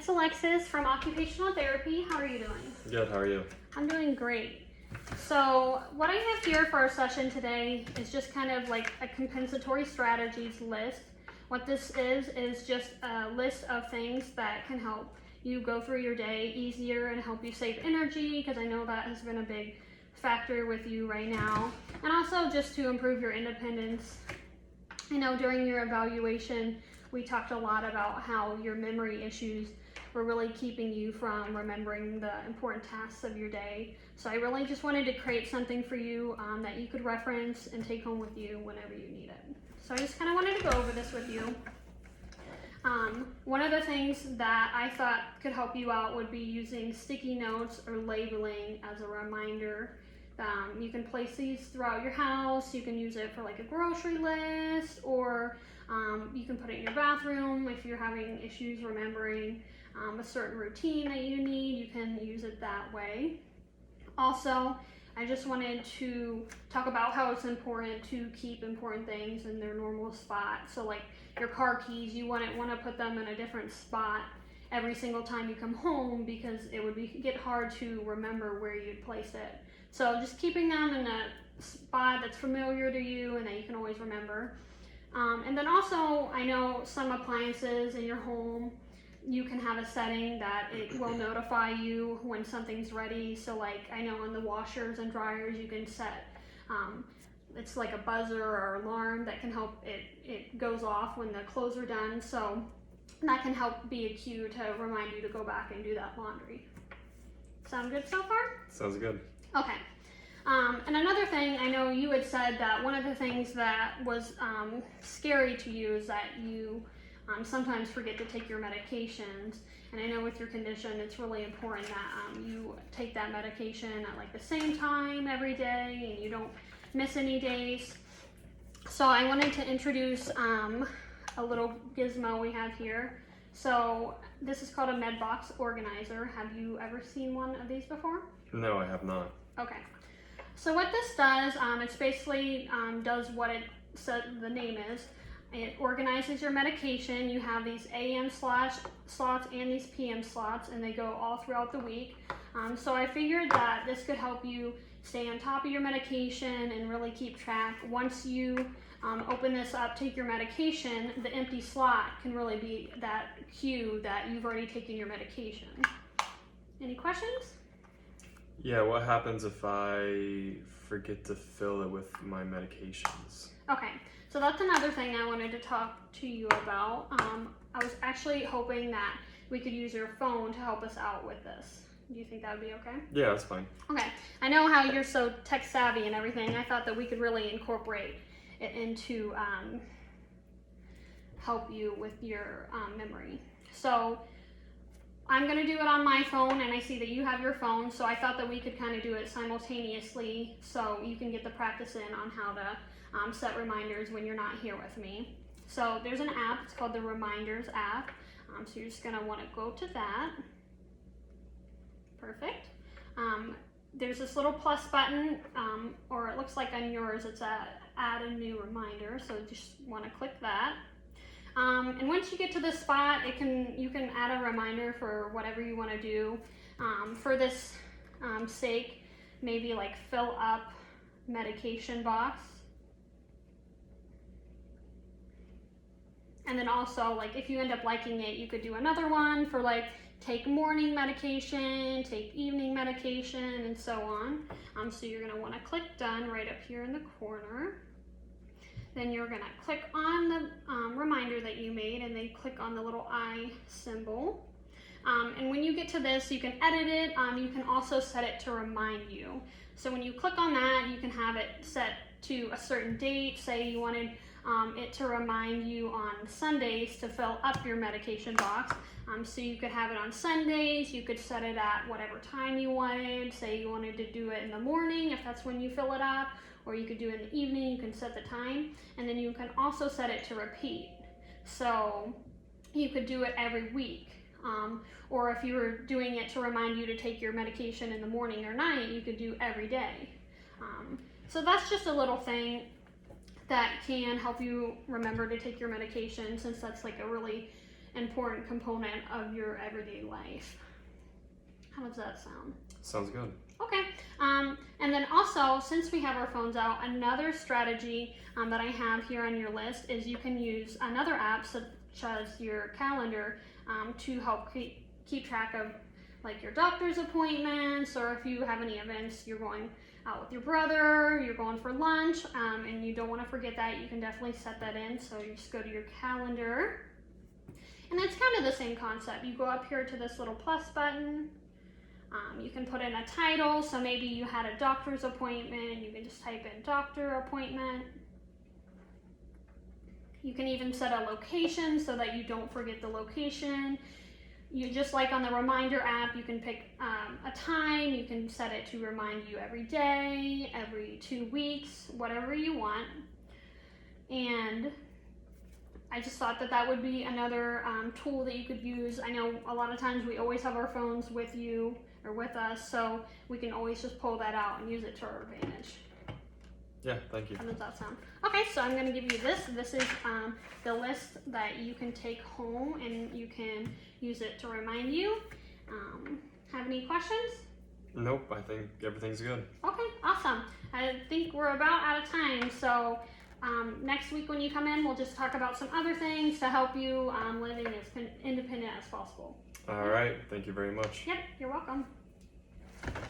Alexis from Occupational Therapy. How are you doing? Good, how are you? I'm doing great. So what I have here for our session today is just kind of like a compensatory strategies list. What this is just a list of things that can help you go through your day easier and help you save energy, because I know that has been a big factor with you right now. And also just to improve your independence. I know during your evaluation, we talked a lot about how your memory issues were really keeping you from remembering the important tasks of your day. So I really just wanted to create something for you that you could reference and take home with you whenever you need it. So I just kind of wanted to go over this with you. One of the things that I thought could help you out would be using sticky notes or labeling as a reminder. You can place these throughout your house. You can use it for like a grocery list, or you can put it in your bathroom if you're having issues remembering a certain routine that you need. You can use it that way. Also, I just wanted to talk about how it's important to keep important things in their normal spot. So like your car keys, you wouldn't want to put them in a different spot every single time you come home, because it would get hard to remember where you'd place it. So just keeping them in a spot that's familiar to you and that you can always remember. And then also, I know some appliances in your home, you can have a setting that it will notify you when something's ready. So like I know on the washers and dryers, you can set, it's like a buzzer or alarm that can help it goes off when the clothes are done. So that can help be a cue to remind you to go back and do that laundry. Sound good so far? Sounds good. Okay. And another thing, I know you had said that one of the things that was scary to you is that you sometimes forget to take your medications. And I know with your condition, it's really important that you take that medication at like the same time every day and you don't miss any days. So I wanted to introduce a little gizmo we have here. So this is called a MedBox organizer. Have you ever seen one of these before? No, I have not. Okay. So what this does, it's basically does what it said the name is. It organizes your medication. You have these AM slots and these PM slots, and they go all throughout the week. So I figured that this could help you stay on top of your medication and really keep track. Once you open this up, take your medication, the empty slot can really be that cue that you've already taken your medication. Any questions? Yeah, what happens if I forget to fill it with my medications? Okay, so that's another thing I wanted to talk to you about. I was actually hoping that we could use your phone to help us out with this. Do you think that would be okay? Yeah, that's fine. Okay, I know how you're so tech savvy and everything. I thought that we could really incorporate it into help you with your memory. So I'm going to do it on my phone, and I see that you have your phone, so I thought that we could kind of do it simultaneously so you can get the practice in on how to set reminders when you're not here with me. So there's an app, it's called the Reminders app. So you're just going to want to go to that. Perfect. There's this little plus button, or it looks like on yours it's add a new reminder, so just want to click that. And once you get to this spot, you can add a reminder for whatever you want to do. For this sake, maybe like fill up medication box. And then also, like if you end up liking it, you could do another one for like take morning medication, take evening medication, and so on. So you're going to want to click done right up here in the corner. Then you're going to click on the reminder that you made, and then click on the little I symbol. And when you get to this, you can edit it. You can also set it to remind you. So when you click on that, you can have it set to a certain date. Say you wanted it to remind you on Sundays to fill up your medication box. So you could have it on Sundays. You could set it at whatever time you wanted. Say you wanted to do it in the morning, if that's when you fill it up, or you could do it in the evening. You can set the time, and then you can also set it to repeat. So you could do it every week. Or if you were doing it to remind you to take your medication in the morning or night, you could do every day. So that's just a little thing that can help you remember to take your medication, since that's like a really important component of your everyday life. How does that sound? Sounds good. Okay, and then also, since we have our phones out, another strategy that I have here on your list is you can use another app such as your calendar to help keep track of like your doctor's appointments, or if you have any events, you're going out with your brother, you're going for lunch, and you don't want to forget that, you can definitely set that in. So you just go to your calendar, and it's kind of the same concept. You go up here to this little plus button. You can put in a title, so maybe you had a doctor's appointment, you can just type in doctor appointment. You can even set a location so that you don't forget the location. You just like on the reminder app, you can pick a time, you can set it to remind you every day, every 2 weeks, whatever you want. And I just thought that that would be another tool that you could use. I know a lot of times we always have our phones with you or with us, so we can always just pull that out and use it to our advantage. Yeah, thank you. How does that sound? Okay, so I'm going to give you this. This is the list that you can take home and you can use it to remind you. Have any questions? Nope, I think everything's good. Okay, awesome. I think we're about out of time, so next week when you come in, we'll just talk about some other things to help you living as independent as possible. All right, thank you very much. Yep, you're welcome.